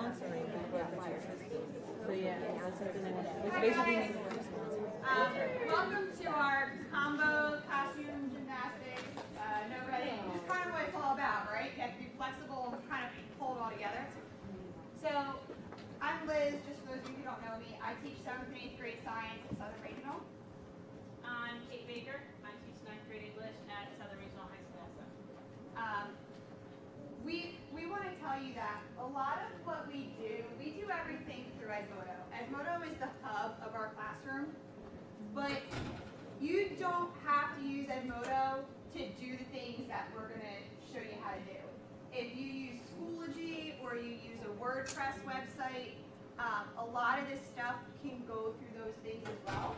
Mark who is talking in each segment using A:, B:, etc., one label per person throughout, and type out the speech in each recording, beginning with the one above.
A: sponsoring the fire system. So yeah, that's something I want to. It's
B: Hi
A: basically.
B: guys. Welcome to our combo classroom gymnastics. No reading. This is kind of what it's all about, right? You have to be flexible and kind of pull it all together. So I'm Liz. Just for those of you who don't know me, I teach 7th and 8th grade science at Southern Regional.
C: I'm Kate Baker. I teach 9th grade English at Southern Regional High School also.
B: We want to tell you that a lot of what we do everything through Edmodo. Edmodo is the hub of our classroom, but you don't have to use Edmodo to do the things that we're going to show you how to do. If you use Schoology or you use a WordPress website, a lot of this stuff can go through those things as well.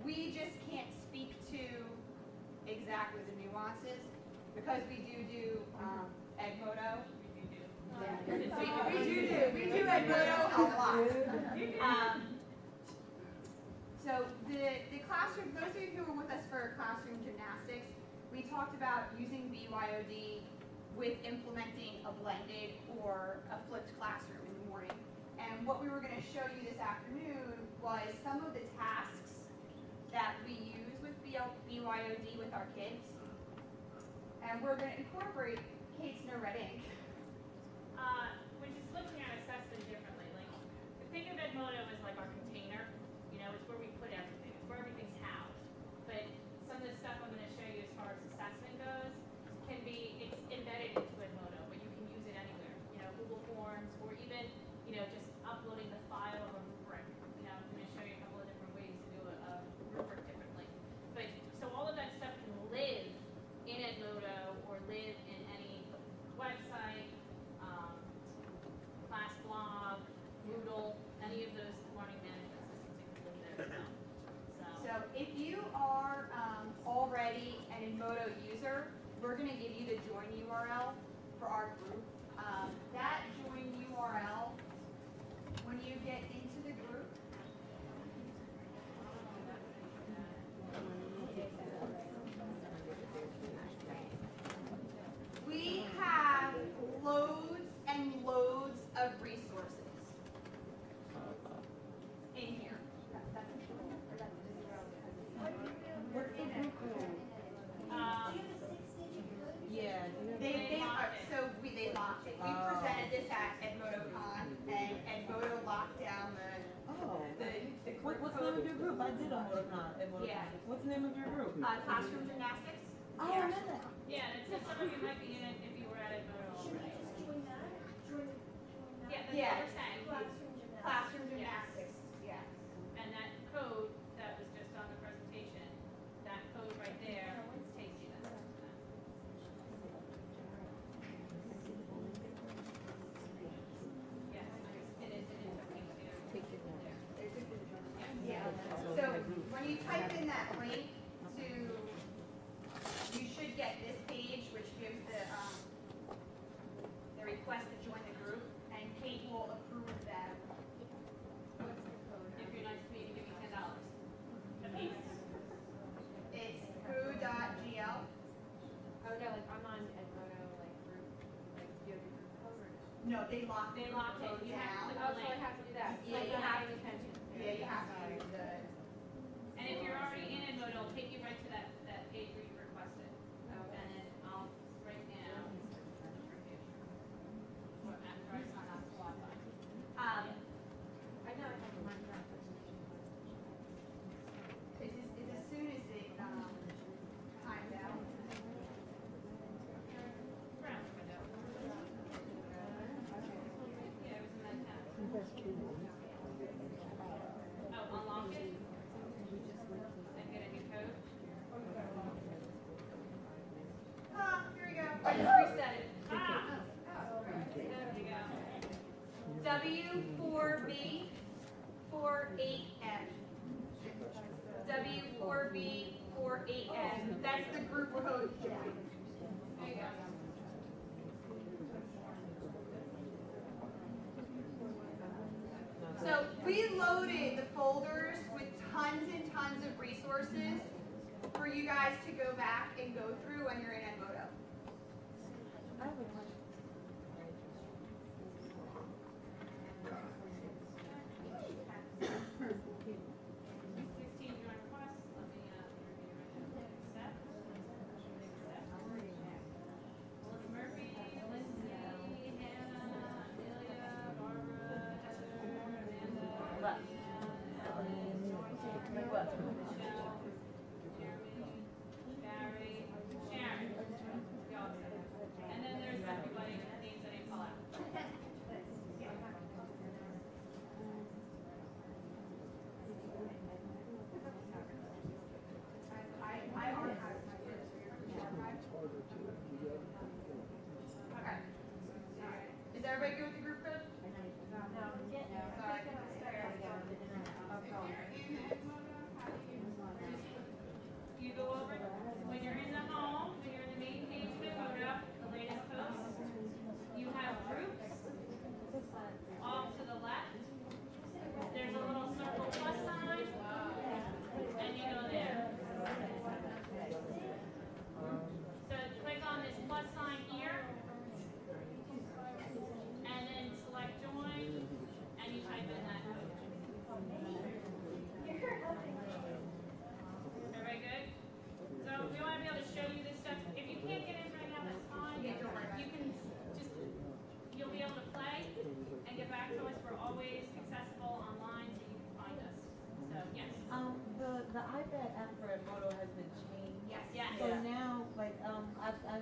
B: We just can't speak to exactly the nuances because we do Edmodo. We do Edmodo a lot. So the classroom, those of you who were with us for classroom gymnastics, we talked about using BYOD with implementing a blended or a flipped classroom in the morning. And what we were going to show you this afternoon was some of the tasks that we use with BYOD with our kids. And we're going to incorporate Kate's no red ink.
C: Which is looking at assessment differently. Like, think of Edmodo as like our container. You know, it's where we put everything. It's where everything's housed. But some of the stuff I'm going to show you as far as assessment goes can be, it's embedded into Edmodo, but you can use it anywhere. You know, Google Forms, or even, you know, just uploading the file of a rubric. You know, I'm going to show you a couple of different ways to do a rubric differently. But so all of that stuff can live in Edmodo or live in any website, class blog, Moodle, any of those learning management systems can live there as well.
B: So if you are already an Edmodo user, we're going to give you the join URL for our group. That join URL, when you get into the group, we have loads and loads of resources in here. We're in it.
A: Yeah.
B: They locked it. We presented this at EdmodoCon, and Edmodo locked down the
A: What's the name of your group? I did Edmodo.
B: Yeah.
A: What's the name of your group?
B: Classroom Gymnastics.
A: Oh, I know that.
C: Yeah, and it says some of you might be in it if you were at Edmodo already. Yeah, that's what we're saying.
B: Classroom Gymnastics. Yes.
C: And that code that was just on the presentation, that code right there takes you to that. Yes, it is. It takes you there.
B: Yeah. So when you type in that link to, you should get this page, which gives the request to join the group, and Kate will approve them. What's the code?
C: If you're nice to me, to give you $10 a piece.
B: It's who.gl.
D: Oh no, like I'm on Edmodo like group, like do you have your group code or no?
B: No, they locked
C: They
B: the
C: locked it.
B: code
C: You have to
B: down.
C: click
D: Oh, so I have to do that.
B: Yeah,
D: Like,
B: you
D: I'm
B: have
D: not paying attention.
B: Yeah, you have to use the.
C: And if you're already in Edmodo, it'll take you right to that page where you requested.
D: Okay.
C: And then I'll right now. Or after I sign off the Wi-Fi.
D: I know I have one presentation.
B: It's as soon as it times out.
C: Round window. Yeah, it was in that tab. Oh, unlock it. And get a new code.
B: Here we go. I just reset it.
C: There we go.
B: W4B 48N. W4B 48N. That's the group code.
C: There you go.
B: So we loaded the folders with tons and tons of resources for you guys to go back and go through when you're in Edmodo.
A: I have a question.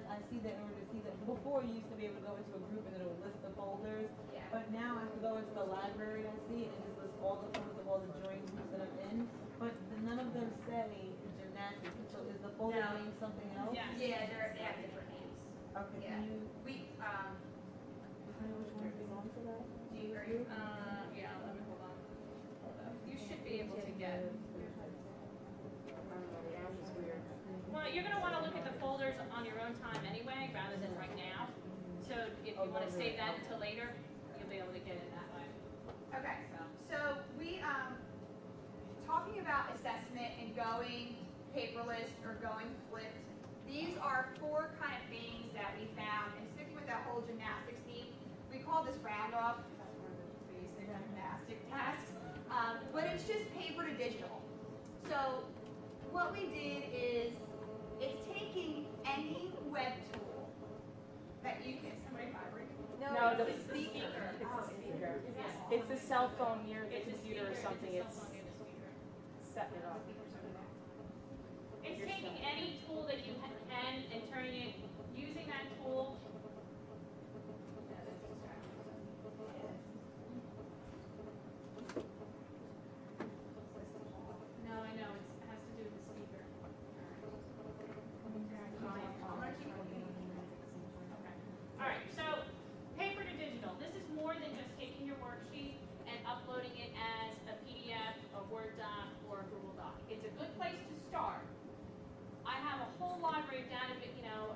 A: I see that in order to see that, before you used to be able to go into a group and it'll list the folders.
B: Yeah.
A: But now I have to go into the library and I see it and just list all the folders of all the joint groups that I'm in. But none of them say gymnastics. So is the folder
B: No.
A: name something else?
C: Yeah.
B: Yeah, they have different names.
A: Okay,
B: Yeah.
A: can you
B: We,
A: tell me which one belongs to that?
C: Yeah, let me hold on. You should be able to get. Well, you're gonna wanna look at the folders on your own time anyway, rather than right now. So if you wanna save that until later, you'll be able to get it that way.
B: okay, so we, talking about assessment and going paperless or going flipped, these are 4 kind of things that we found, and sticking with that whole gymnastics theme, we call this round off, that's one of the basic gymnastic tasks, but it's just paper to digital. So what we did is, it's taking any web tool that you can, somebody vibrate?
E: No,
C: it's
E: the
C: a speaker.
E: It's a speaker. It's a cell phone near the computer or something. It's setting it up.
C: It's taking any tool that you can and turning it, using that tool. No, I know, it has to do with the speaker. Alright, so paper to digital. This is more than just taking your worksheet and uploading it as a PDF, a Word doc, or a Google Doc. It's a good place to start. I have a whole library of data,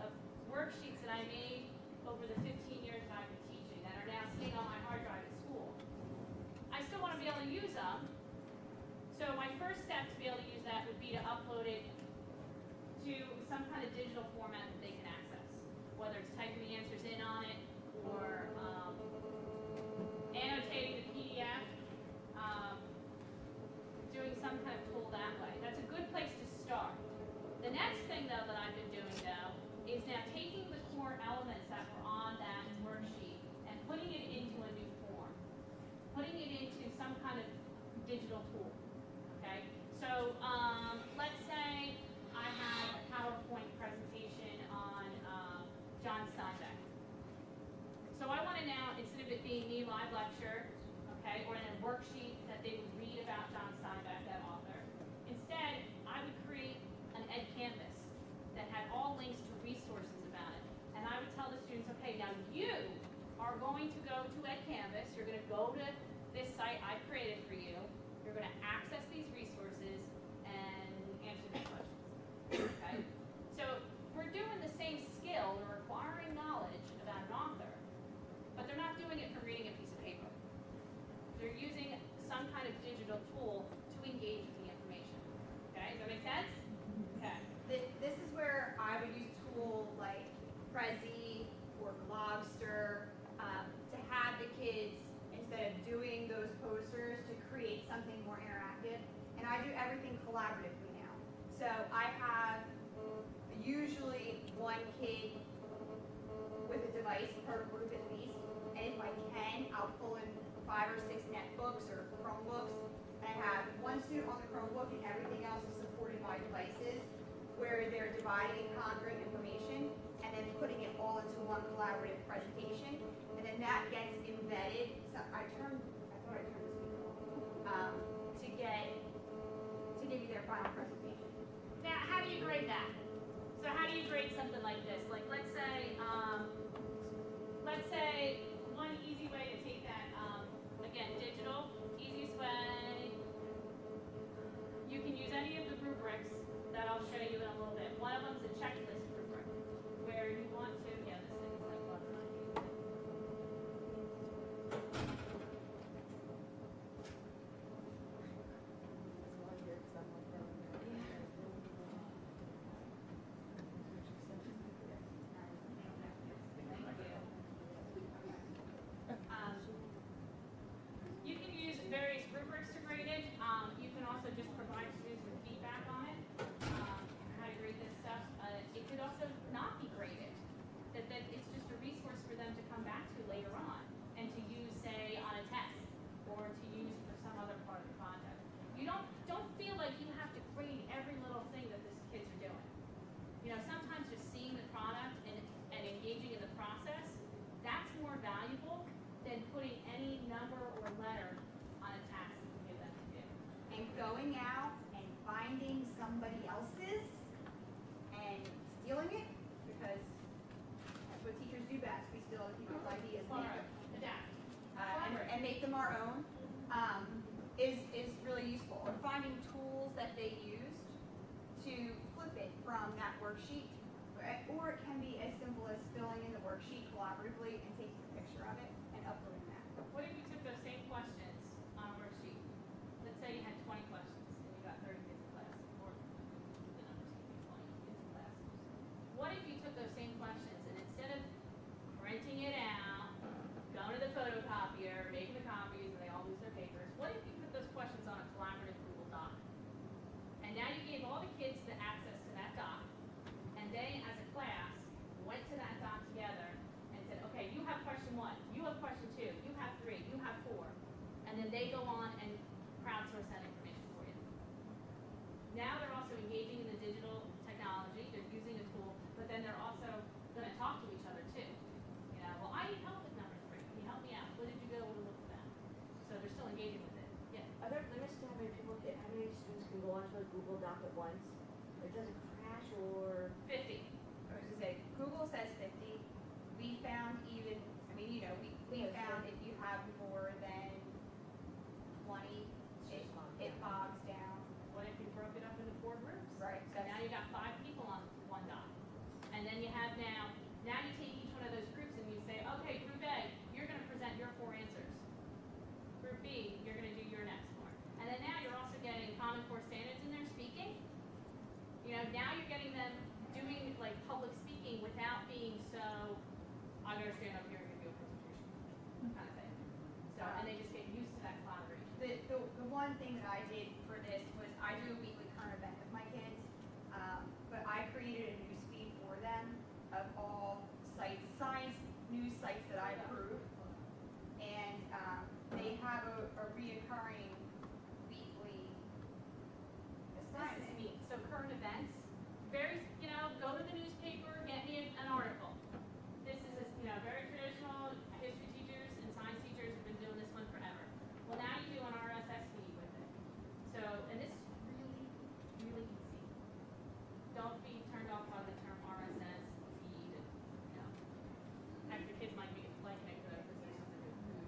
C: of worksheets that I made over the 15 years that I've been teaching that are now sitting on my hard drive at school. I still want to be able to use them. So my first step to be able to use that would be to upload it to some kind of digital format that they can access. Whether it's typing the answers in on it or annotating the PDF, doing some kind of tool that way. That's a good place to start. The next thing though that I've been doing though is now taking the core elements that were on that worksheet and putting it into a new form. Putting it into some kind of digital tool. Okay? So let's say I have a PowerPoint presentation on John Steinbeck. So I want to now, instead of it being me live lecture, okay, or in a worksheet that they would read about John Steinbeck, that author, instead I would create an Ed Canvas that had all links to resources about it. And I would tell the students, okay, now you are going to go to Ed Canvas, you're going to go to this site I created for you, you're going to access these resources and answer these questions. Okay? So we're doing the same skill, we're acquiring knowledge about an author, but they're not doing it from reading a piece of paper. They're using some kind of digital tool to engage with the information. Okay, does that make sense? Okay.
B: This is where I would use tools like Prezi or Blogster to have the kids, instead of doing those posters, to create something more interactive. And I do everything collaboratively now. So I have usually one kid with a device per group at least. And if I can, I'll pull in 5 or 6 netbooks or Chromebooks. And I have one student on the Chromebook and everything else is supported by devices, where they're dividing and conquering information and then putting it all into one collaborative presentation. And then that gets embedded. So I thought I turned the speaker on, to give you their final presentation.
C: Now, how do you grade that? So how do you grade something like this? Like, let's say one easy way to take that, again, digital, easiest way, you can use any of the rubrics that I'll show you in a little bit. One of them is a checklist rubric, where you want to, yeah, this thing is like lots of money. You can use various rubrics to grade it. You can also just provide students with feedback on it, how to grade this stuff. It could also not be graded. That it's just a resource for them to come back to later on and to use, say, on a test or to use for some other part of the project. You don't feel like you have to grade every little thing that these kids are doing. You know, sometimes just seeing the product and
B: going out and finding somebody else's and stealing it, because that's what teachers do best. We steal other people's ideas and make them our own, is really useful. Or finding tools that they used to flip it from that worksheet, or it can be as simple as filling in the worksheet collaboratively and taking a picture of it and uploading that.
C: What if you took those same questions on a worksheet? Let's say you had 20 questions and you got 30 kids in class, or the numbers can be 20 kids in class. What if you took those same questions and instead of printing it out, going to the photocopier, making the copies, and they all lose their papers, what if you put those questions on a collaborative Google Doc? And now you gave all the kids the access to that doc, and they, as a class, went to that doc together and said, okay, you have question 1, you have question 2, you have 3, you have 4, and then they go on and crowdsource that information for you. Now they're also engaging in the digital technology, they're using a tool, but then they're also going to talk to each other too. You know, well, I need help with number 3. Can you help me out? What did you go to look at that? So they're still engaging with it. Yeah.
F: Are there limits to how many students can go onto a Google Doc at once? Or does it crash or?
C: 50.
B: I was going to say, Google says 50. We found even, I mean, you know, we found if you have more than 20, it bogs down.
C: What if you broke it up into 4 groups?
B: Right.
C: So now you got 5 people on one doc. And then you have now you take each one of those groups and you say, okay, group A, you're going to present your 4 answers. Group B, you're going to do your next 4. And then now you're also getting Common Core standards in there speaking. You know, now you're getting them doing like public speaking without being so, I'm going to stand up here and give you a presentation kind of thing. So, and they just get used to that collaboration.
B: The one thing that I did for this was I do a weekly current event with my kids, but I created a news feed for them of all sites, science news sites that I approve, and they have a reoccurring weekly assignment.
C: This is neat. So current events, very, you know, go to the newspaper, get me an article. This is, very traditional. History teachers and science teachers have been doing this one forever. Well, now you do an RSS feed with it. So, and this is really, really easy. Don't be turned off by the term RSS feed. Heck, your kids might be liking it because there's something to do with food.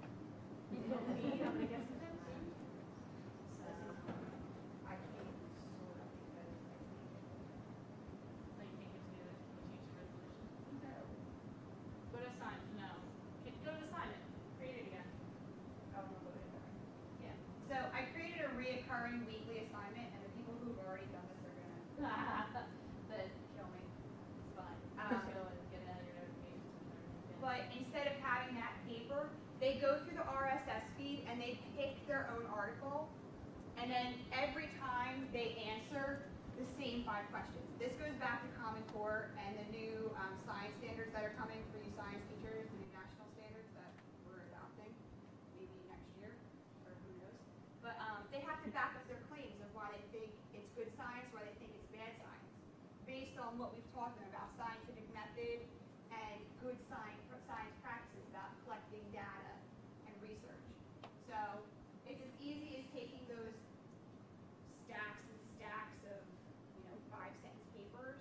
C: Feed, I'm gonna guess it's food. So,
B: I can't sort of because
C: like you think it's new teacher resolution.
B: no.
C: Go to assignment. No. Go to assignment. Create it again.
B: I don't know what it is.
C: Yeah.
B: So I created a reoccurring weekly assignment, and the people who've already done this are gonna
C: But kill me. It's fine.
B: Um,
C: Just go and get it out of your notifications.
B: But instead of having that paper, they go through the RSS feed and they pick their own article, and then every time they answer the same 5 questions. This goes back to Common Core and the new science standards that are coming for you science teachers, the new national standards that we're adopting maybe next year, or who knows. But they have to back up their claims of why they think it's good science, why they think it's bad science, based on what we've talked about, scientific method and good science practices about collecting data and research. So it's as easy as taking those stacks and stacks of 5-sentence papers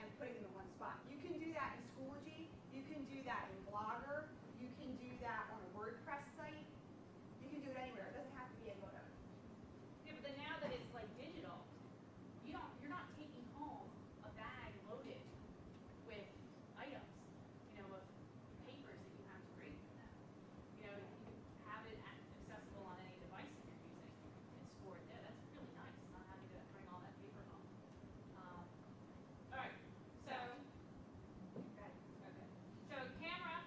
B: and putting them in one spot. You can do that in Schoology, you can do that in Blogger, you can do that on a WordPress site, you can do it anywhere. It doesn't have to be Edmodo.
C: Yeah, but then now that it's like digital, you're not taking home a bag loaded with items, of papers that you have to grade for them. You can have it accessible on any device that you're using and store it there. That's really nice, not having to bring all that paper home. All right, so, okay. So camera,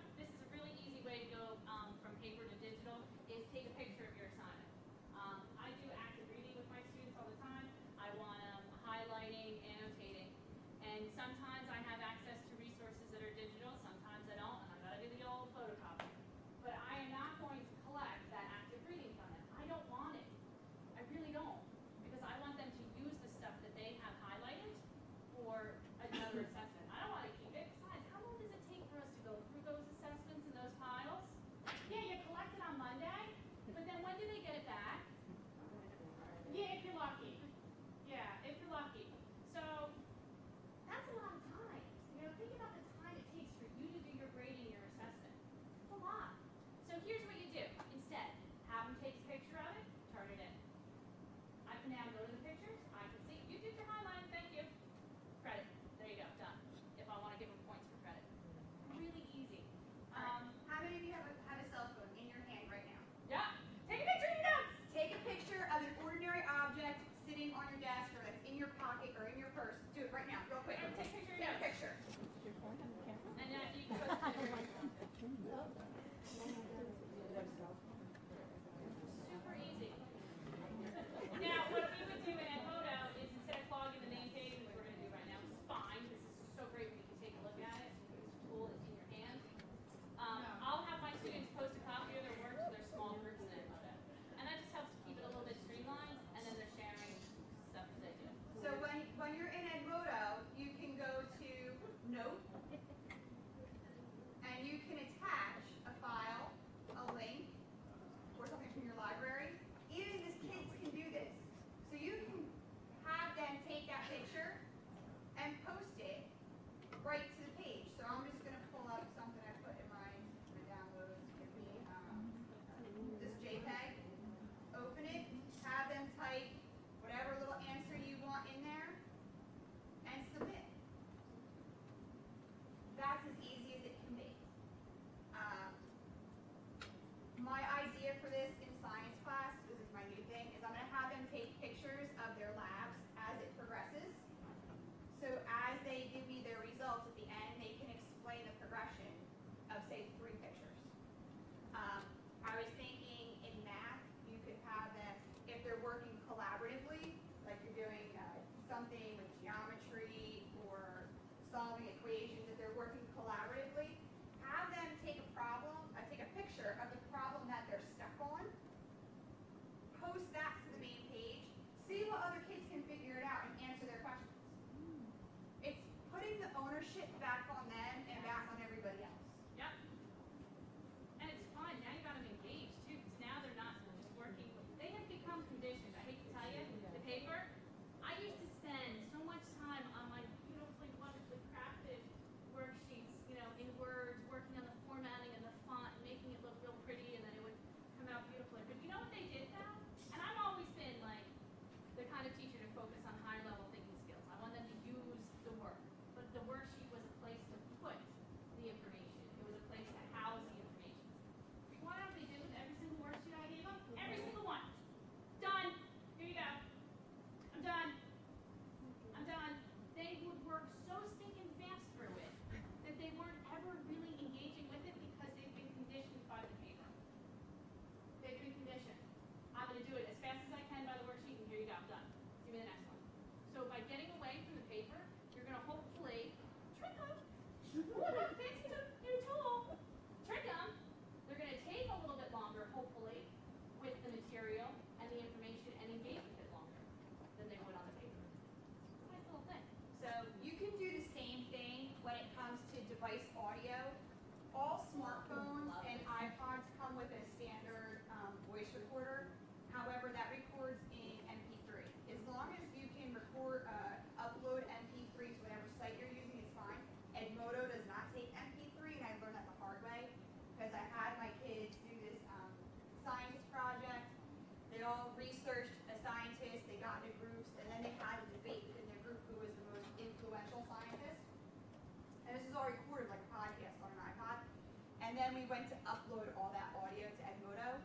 B: And then we went to upload all that audio to Edmodo.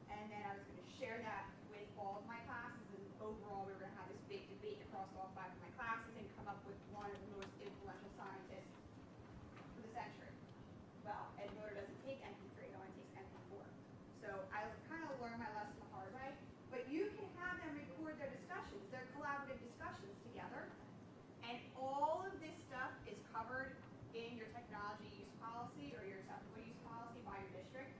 B: And then I was going to share that with all of my classes. And overall, we were going to have this big debate across all 5 of my classes and come up with one of the most influential scientists for the century. Well, Edmodo doesn't take MP3, it only takes MP4. So I kind of learned my lesson the hard way. But you can have them record their discussions, their collaborative discussions together. And all of this stuff is covered in your technology use policy or your acceptable use policy by your district,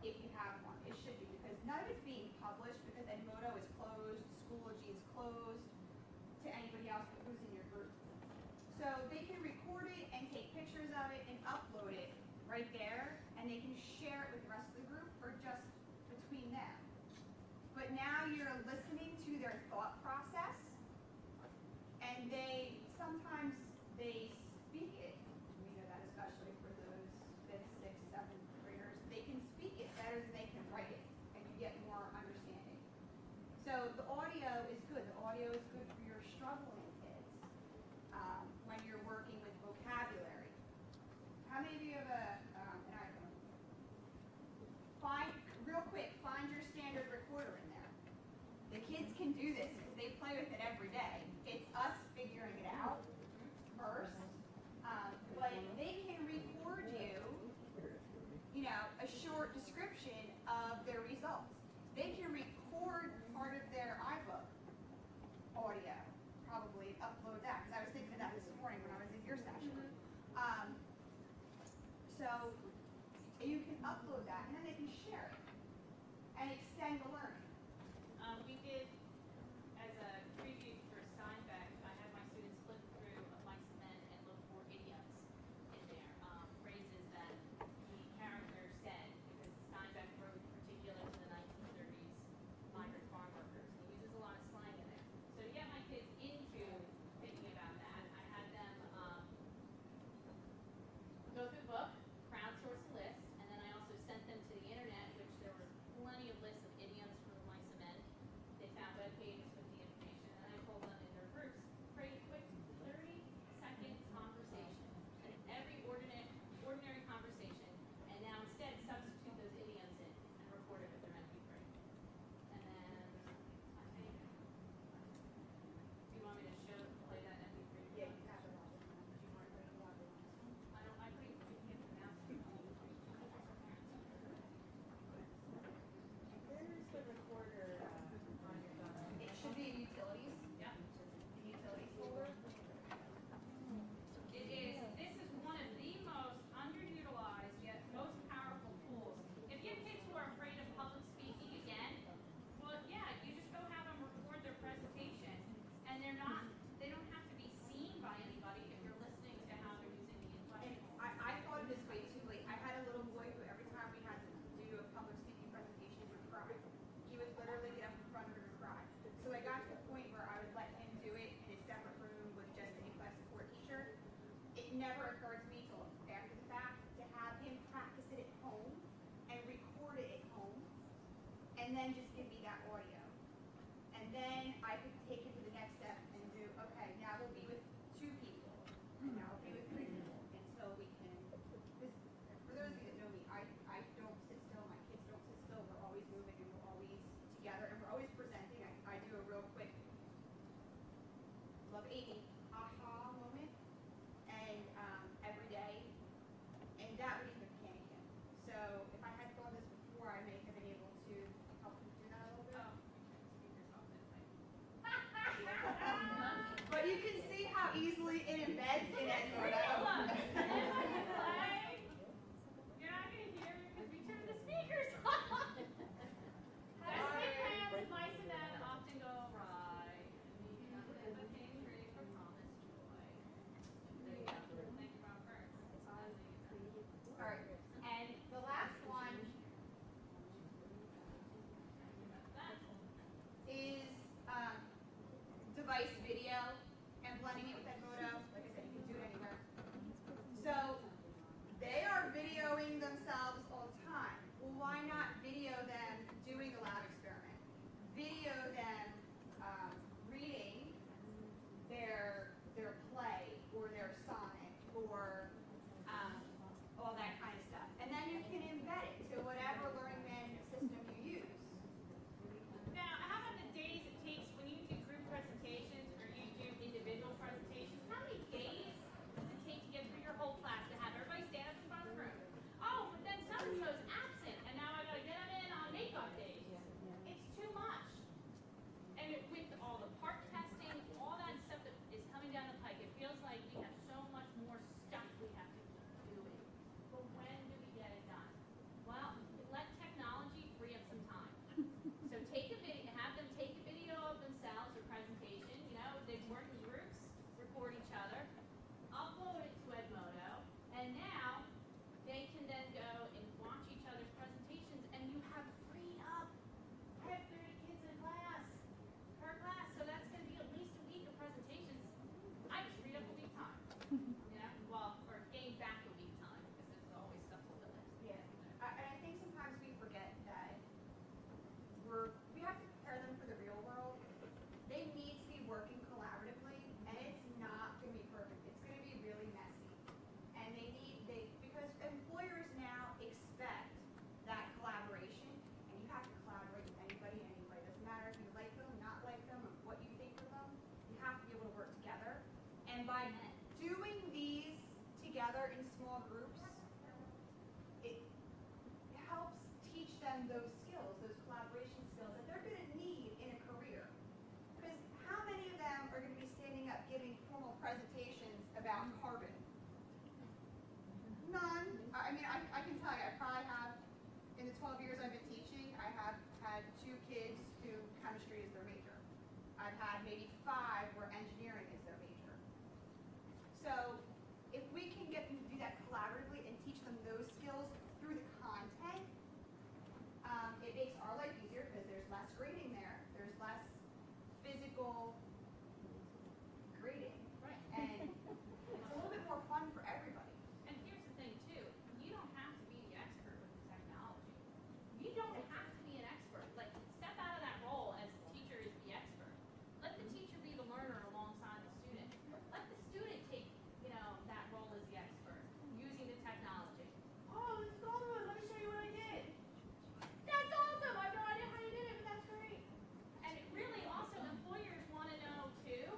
B: if you have one. It should be, because none of it's being published because Edmodo is closed, Schoology is closed to anybody else who's in your group. So they can record it and take pictures of it and upload it right there, and they can share it with the rest of the group or just between them. But now you're listening to their thought process, and sometimes they speak it. We know that especially for those 5th, 6th, 7th graders. They can speak it better than they can write it, and you get more understanding. So the audio is good. The audio is good for your struggling kids when you're working with vocabulary. How many of you have an iPhone? Real quick, find your standard recorder in there. The kids can do this because they play with it every day. It's us figuring it out first. But they can record you know, a short description of their results. They can record part of their iBook audio, probably upload that, because I was thinking of that this morning when I was in your session. So you can upload that, and then they can share it and extend the learning.
C: We did, as a preview for Steinbeck, I had my students flip through a my cement and look for idioms in there, phrases that the character said, because Steinbeck wrote particular to the 1930s migrant farm workers. He uses a lot of slang in there. So to get my kids into thinking about that, I had them go through the book, crowdsource a list, and then I also sent them to the internet, which there were plenty of lists of idioms for my cement. They found web pages with the information, and I told them in their groups, create a quick 30-second conversation, and every ordinary conversation, and now instead substitute those idioms in and record it with their MP3. And then I think, do you want me to play that MP3?
B: Yeah, you have it all. Do you want to bring it up?
C: I think we can get them out.
F: Where's the recorder on your phone?
B: It should be in utilities.
C: Yeah.
B: The utilities folder.
C: This is one of the most underutilized yet most powerful tools. If you have kids who are afraid of public speaking again, well, yeah, you just go have them record their presentation, and they don't have to be seen by anybody if you're listening to how they're using the
B: And
C: inflection.
B: I thought of this way too. Like, I had a little boy who every time we had to do a public speaking presentation would cry. He would literally get up in front of her and cry. So I got to the point where I would let him do it in a separate room with just a class support teacher. It never occurred to me till after the fact to have him practice it at home and record it at home, and then just give me that audio. And then I could take it to the next step and do, okay, now we'll be with 2 people, and now we'll be with 3 people, until we can, because for those of you that know me, I don't sit still, my kids don't sit still, we're always moving and we're always together, and we're always presenting. I do a real quick, love 80, aha moment, and every day, and that would even panic him. So if I had thought of this before, I may have been able to help him do that a little bit.
C: Oh, speakers off this way.
B: together in small groups, it helps teach them those skills, those collaboration skills that they're going to need in a career. Because how many of them are going to be standing up giving formal presentations about carbon? None. I mean, I can tell you, I probably have, in the 12 years I've been teaching, I have had 2 kids who chemistry is their major. I've had maybe 5 where engineering is their major. So if we can get them to do that collaboratively and teach them those skills through the content, it makes our life easier because there's less grading there. There's less physical grading.
C: Right.
B: And it's a little bit more fun for everybody.
C: And here's the thing too, you don't have to be the expert with the technology. You don't have to be an expert. It's like, step out of that role as the teacher is the expert. Let the teacher be the learner alongside the student. Let the student take, that role as the expert, using the technology. Oh, this is Calderwood, let me show you what I did. That's awesome, I have no idea how you did it, but that's great. And it really also, employers want to know too,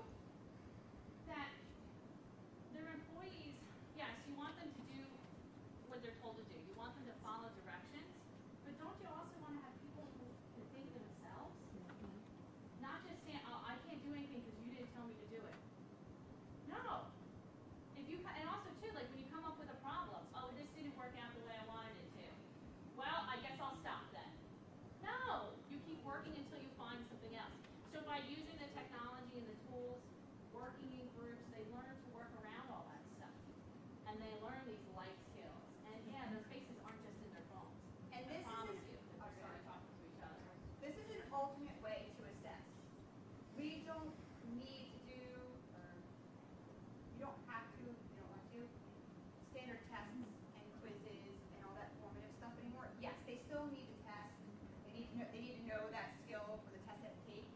C: that their employees, yes, you want them to do what they're told to do. You want them to follow directions, but don't you also want to have people who can think themselves? Not just saying, oh, I can't do anything because you didn't tell me to do it. No. If you, and also too, like when you come up with a problem, oh, this didn't work out the way I wanted it to. Well, I guess I'll stop then. No, you keep working until you find something else. So by using the technology and the tools, working in groups, they learn to work around all that stuff. And they learn these life skills. And yeah, their faces aren't just in their phones.
B: And
C: I
B: this
C: promise
B: is,
C: you that they're going to talk to each other.
B: this is an ultimate way to assess. We don't need to do, or you don't have to, if you don't want to, standard tests and quizzes and all that formative stuff anymore. Yes, they still need to test. They need to know that skill for the test that they take.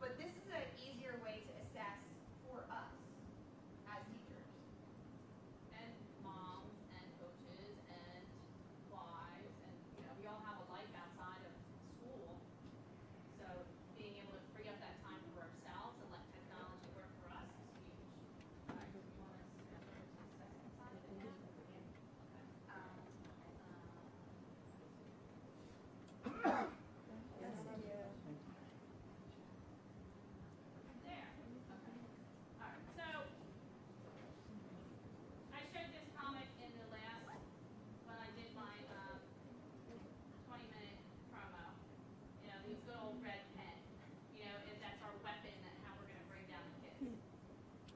B: But this is an easier way to assess for us as teachers.
C: And moms and coaches and wives and we all have a life outside of school. So being able to free up that time for ourselves and let technology work for us is huge. All right, do you want to step over to the second side of it now? Okay. There. Okay. All right. So I showed this comic in the last when I did my 20-minute promo. These good old red pen. If that's our weapon, that how we're going to bring down the kids.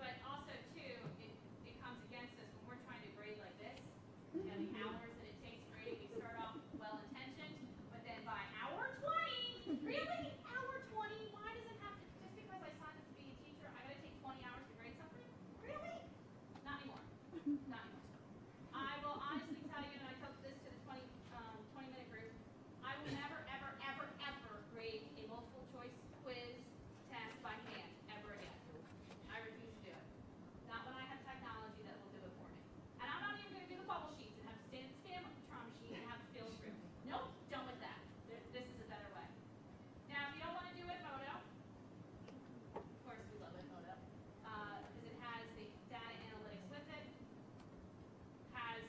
C: But also too, it comes against us when we're trying to grade like this. The hours that it takes grading, we start off well-intentioned, but then by hour 20, really? Hour 20? Why does it have to, just because I signed up to be a teacher, I gotta take 20 hours to grade something? Really? Not anymore. Not anymore. I will honestly tell you, and I told this to the 20-minute group, I will never, ever, ever, ever grade a multiple choice quiz test by hand, ever again. I refuse to do it. Not when I have technology that will do it for me. And I'm not even going to do the bubble sheets and have to stand at the spectrum machine and have to fill through. Nope, done with that. This is a better way. Now, if you don't want to do Edmodo, of course we love Edmodo, because it has the data analytics with it, has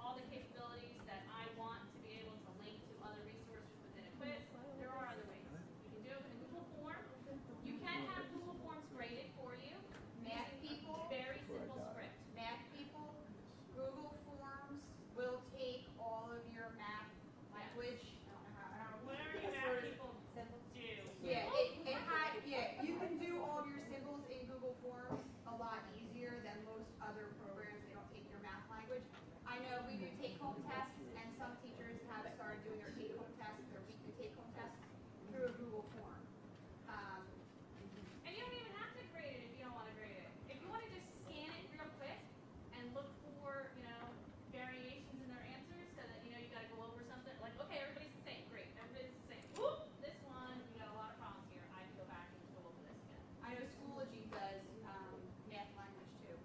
C: all the capabilities that I want to be able to link to other resources within a quiz. There are other ways. You can do it in a Google form. You can have Google Forms graded for you.
B: Math people,
C: Very simple script.
B: math people, Google Forms will take all of your math language. I don't know
C: Whatever you
B: how
C: math people do.
B: Yeah, you can do all of your symbols in Google Forms a lot easier than most other programs. They don't take your math language. I know we do take-home tests, and some teachers have started doing their take-home tests, their weekly take-home tests, through a Google form.
C: And you don't even have to grade it if you don't want to grade it. If you want to just scan it real quick and look for, variations in their answers so that, you got to go over something. Like, okay, everybody's the same. Great. Everybody's the same. Whoop! This one, we got a lot of problems here. I can go back and go over this again.
B: I know Schoology does math language too.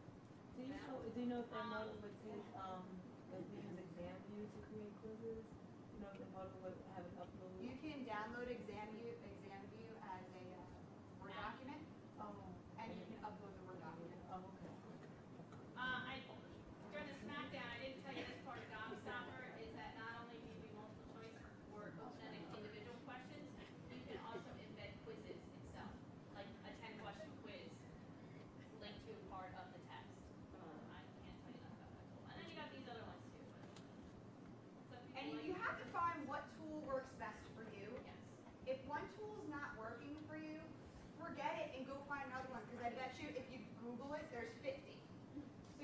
A: Do you know if Edmodo would take, if we use exam view to create quizzes? You know if Edmodo would have an upload?
B: You can download exam view as a Word document,
A: Oh,
B: and you can upload the Word document.
A: oh, okay.
C: During this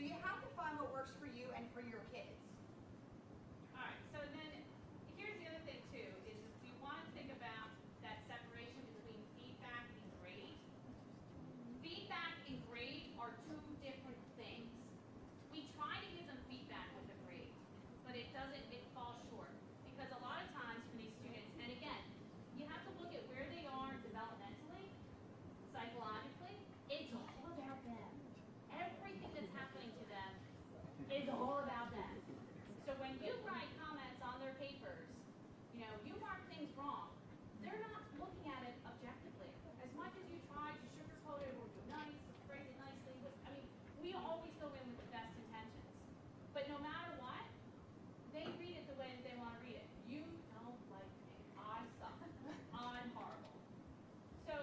B: you have to find what works for you and for your kids.
C: Alright, so then here's the other thing too, is you want to think about that separation between feedback and grade. Feedback and grade are two different things. We try to give them feedback with a grade, but it falls short. Because a lot of times for these students, and again, you have to look at where they are developmentally, psychologically, it's all about them. Everything that's happening to them is all about them. So when you write comments on their papers, you mark things wrong, they're not looking at it objectively. As much as you try to sugarcoat it or do nice, phrase it nicely, we always go in with the best intentions. But no matter what, they read it the way that they want to read it. You don't like me. I suck. I'm horrible. So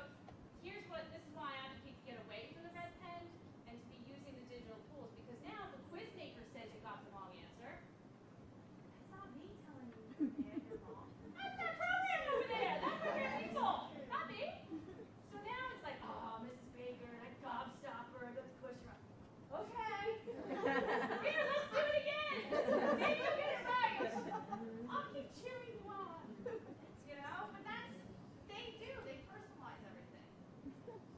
C: this is why I advocate to get away from the red pen and to be using the digital tools, because now if the quiz maker says you got the wrong answer, that's not me telling you you're wrong. That's that program over there. That's program people, not me. So now it's like, oh, Mrs. Baker, that gobstopper, I got to push her. Okay. Here, let's do it again. Maybe you'll get it right. I'll keep cheering you on. But they personalize everything.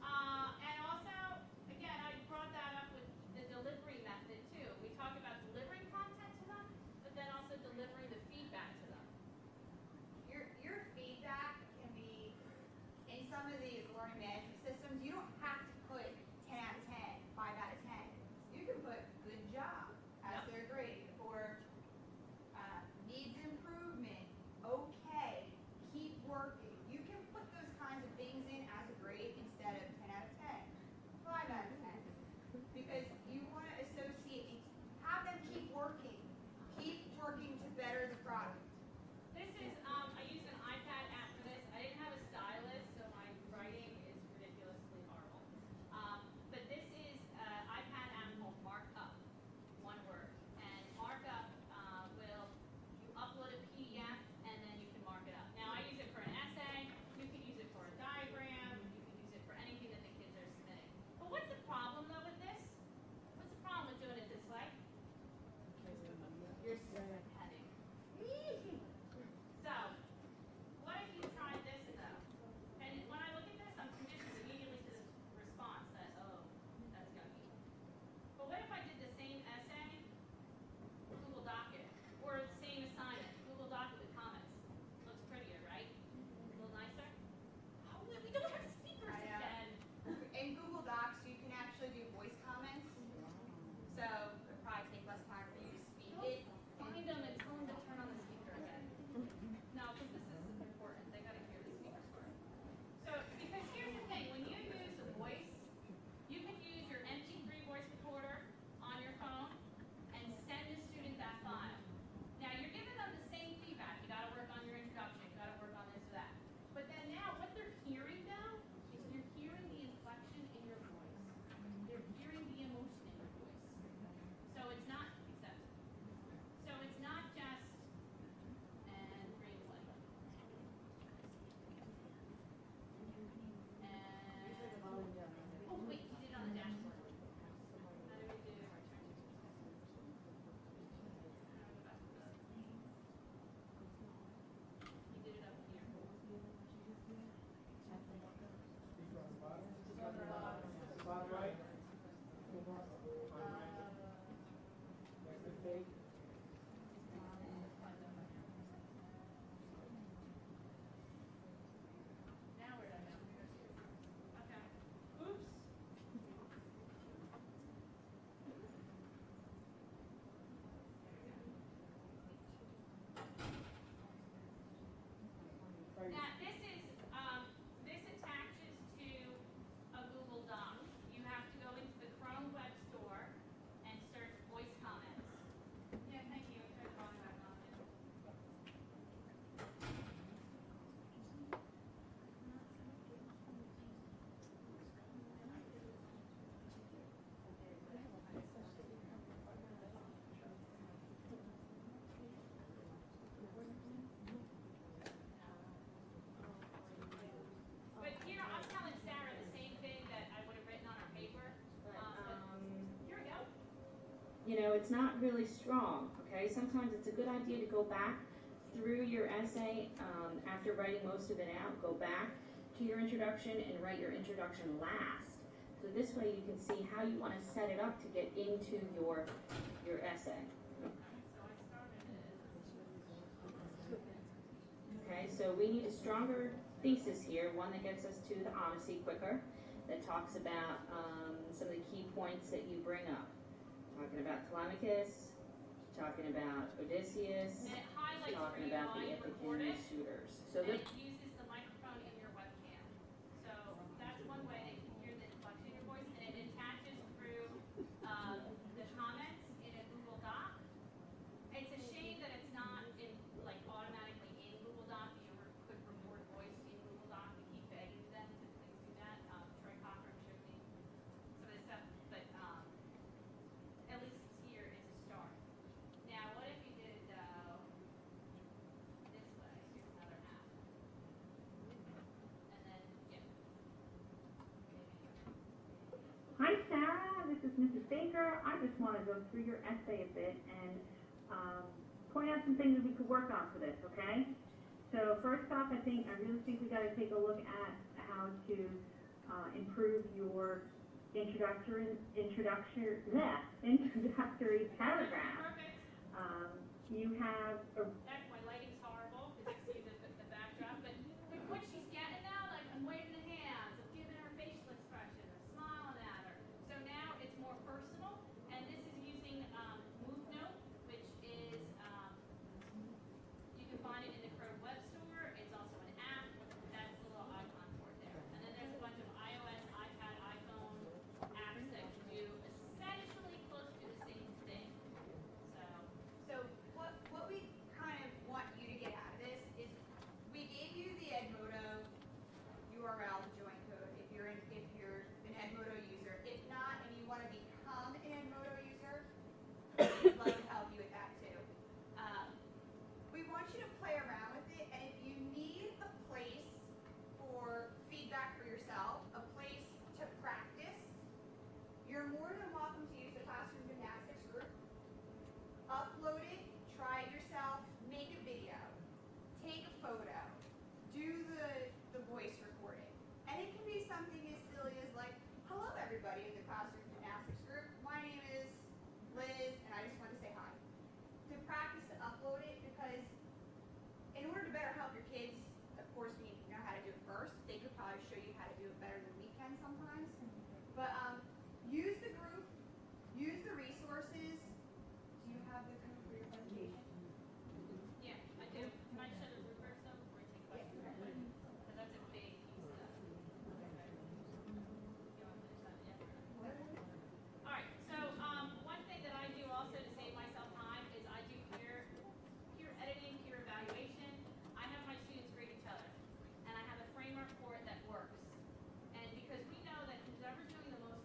C: And also, again, I brought that up with the delivery method too. We talk about delivering content to them, but then also delivering the feedback to them.
B: Your feedback can be, in some of these learning management systems, you don't have to put 10 out of 10, 5 out of 10. You can put good job as their grade, or needs improvement, okay, keep working. You can put those kinds of things in as a grade instead of 10 out of 10, 5 out of 10. Because you want to associate, have them keep working to better the product.
C: This is, I use an iPad app for this. I didn't have a stylus, so my writing is ridiculously horrible. But this is an iPad app called Markup, one word. And Markup you upload a PDF and then you can mark it up. Now I use it for an essay, you can use it for a diagram, you can use it for anything that the kids are submitting. But what's the problem though with this? What's the problem with doing it this way? You're heading. So, what if you tried this though? And when I look at this, I'm conditioned immediately to this response that, oh, that's gonna be. But what if I did the same essay, Google Doc it, or the same assignment, Google Doc it with comments? Looks prettier, right? A little nicer? Oh, we don't have speakers again.
B: In Google Docs, you can actually do voice comments, so it'll probably take less time for you to speak it.
C: Find them and tell them to turn on the speaker again. No, because this is important. They gotta hear the speaker's word. So, because here's the thing, when you use the voice, you can use your MP3 voice recorder on your phone and send the student that file. Now, you're giving them the same feedback. You gotta work on your introduction. You gotta work on this or that. But then now, what they're hearing now is you're hearing the inflection in your voice. They're hearing the emotion in your voice. So it's not accepted. So it's not just and green light. And oh wait, you did it on the dashboard. How do we do return to You did it up here.
G: Bottom right. Next page.
C: Now where did I go? Okay. Oops. Now this attaches to a Google Doc. You have to go into the Chrome Web Store and search voice comments. Yeah, thank you. Try to log back on there.
H: you know, it's not really strong, okay? Sometimes it's a good idea to go back through your essay after writing most of it out, go back to your introduction and write your introduction last. So this way you can see how you want to set it up to get into your essay. Okay, so we need a stronger thesis here, one that gets us to the Odyssey quicker, that talks about some of the key points that you bring up. Talking about Telemachus, talking about Odysseus,
C: And it highlights
H: talking
C: where you
H: about the
C: live record
H: Ithacan
C: it,
H: shooters. So
C: and
H: the,
C: it uses the microphone in your webcam. So that's one way they can hear the inflection in your voice, and it attaches through the comments in a Google Doc. It's a shame that it's not in like automatically in Google Doc. You could record voice in Google Doc and keep begging them to please do that. Troy Cochran showed me some of this stuff, but at least it's here. It's a start. Now, what if you did it though this way? Here's another app, and then
I: Hi Sarah, this is Mrs. Baker. I just want to go through your essay a bit and point out some things that we could work on for this, okay? So first off, I really think we got to take a look at how to improve your introductory paragraph.
C: perfect.
I: You have a
C: My lighting's horrible because you see the backdrop, but what she's getting now, like I'm waving the hands, I'm giving her facial expression, I'm smiling at her. So now it's more personal, and this is using MoveNote, which is you can find it in the Chrome Web Store. It's also an app. That's the little icon for it there. And then there's a bunch of iOS, iPad, iPhone apps that can do essentially close to the same thing.
B: So what we kind of want you to get out of this is we gave you the Edmodo URL, the join code, if you're an Edmodo user. If not, and you want to become an Edmodo user, we'd love to help you with that too. We want you to play around with it, and if you need a place for feedback for yourself, a place to practice, you're more than welcome to use the Classroom Gymnastics group. Upload it, try it yourself, make a video, take a photo, do the voice recording. And it can be something as silly as like, hello everybody in the Classroom Gymnastics group, my name is Liz, and I just want to say hi. To practice to upload it, because in order to better help your kids, of course we need to know how to do it first. They could probably show you how to do it better than we can sometimes. But use the group, use the resources. Do you have the group for your presentation?
C: Yeah, I do. Can I shut it first though before I take questions? Because that's a big piece of that. You want to finish that? Yeah. All right. So one thing that I do also to save myself time is I do peer editing, peer evaluation. I have my students grade each other, and I have a framework for it that works. And because we know that whoever's doing the most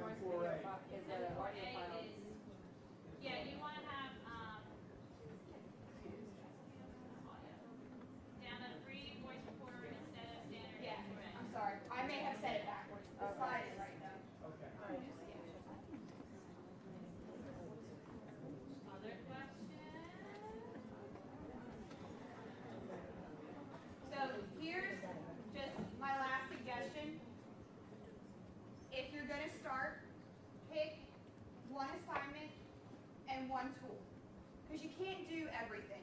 E: Source
G: Four
E: video
G: A.
E: file is an audio file.
C: Yeah, you want to have download free voice recorder instead of standard.
B: Yeah,
C: instrument.
B: I'm sorry. I may have said it backwards. The
E: Okay.
B: slide is right though.
G: Okay.
C: Other questions?
B: So here's just my last suggestion. If you're going to start, pick one assignment and one tool. Because you can't do everything.